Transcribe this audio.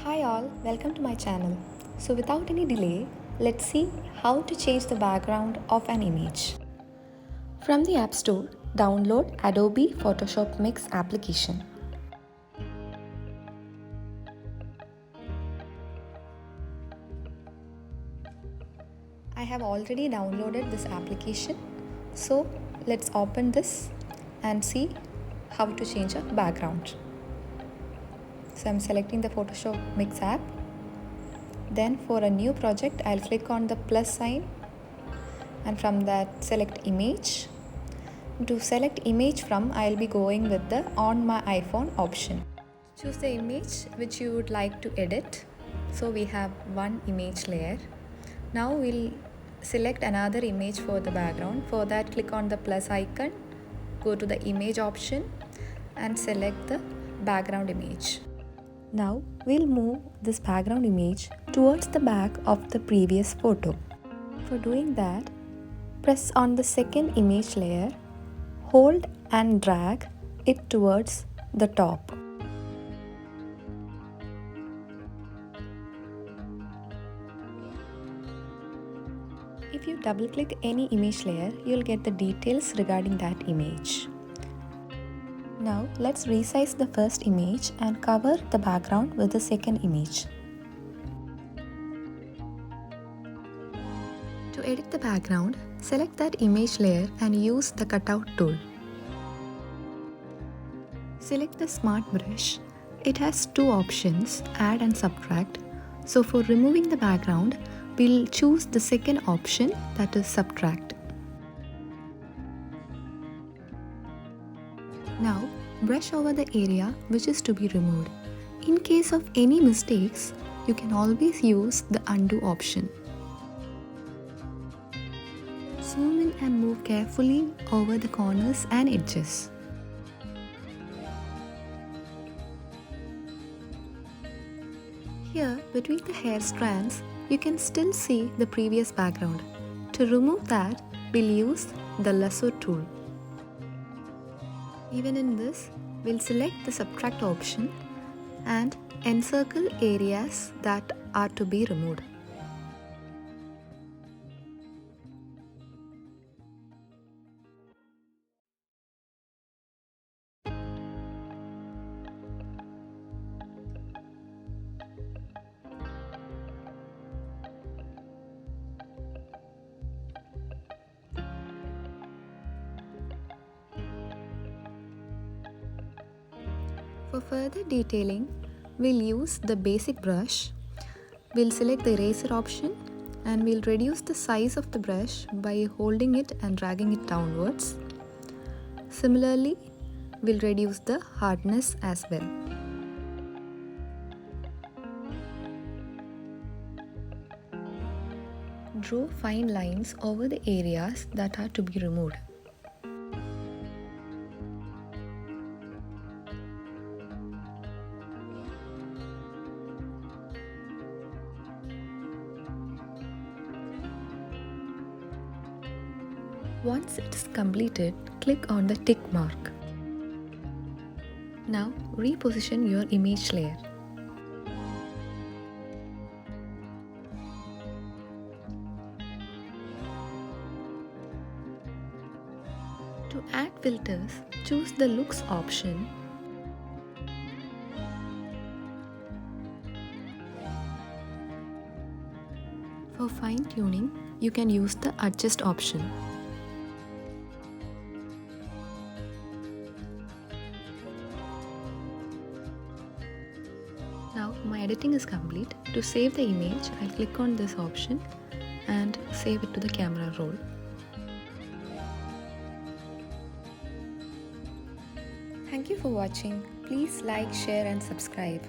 Hi all, welcome to my channel. So without any delay, let's see how to change the background of an image. From the App Store, download Adobe Photoshop Mix application. I have already downloaded this application. So let's open this and see how to change a background. So I'm selecting the Photoshop Mix app. Then for a new project, I'll click on the plus sign and from that select image. To select image from, I'll be going with the on my iPhone option. Choose the image which you would like to edit. So we have one image layer. Now we'll select another image for the background. For that, click on the plus icon, go to the image option and select the background image. Now we'll move this background image towards the back of the previous photo. For doing that, press on the second image layer, hold and drag it towards the top. If you double click any image layer, you'll get the details regarding that image. Now let's resize the first image and cover the background with the second image. To edit the background, select that image layer and use the cutout tool. Select the smart brush. It has two options, add and subtract. So for removing the background, we'll choose the second option, that is subtract. Now brush over the area which is to be removed. In case of any mistakes, you can always use the undo option. Zoom in and move carefully over the corners and edges. Here, between the hair strands, you can still see the previous background. To remove that, we'll use the lasso tool. Even in this, we'll select the subtract option and encircle areas that are to be removed. For further detailing, we'll use the basic brush. We'll select the eraser option and we'll reduce the size of the brush by holding it and dragging it downwards. Similarly, we'll reduce the hardness as well. Draw fine lines over the areas that are to be removed. Once it is completed, click on the tick mark. Now reposition your image layer. To add filters, choose the looks option. For fine tuning, you can use the adjust option. Now my editing is complete. To save the image, I'll click on this option and save it to the camera roll. Thank you for watching. Please like, share and subscribe.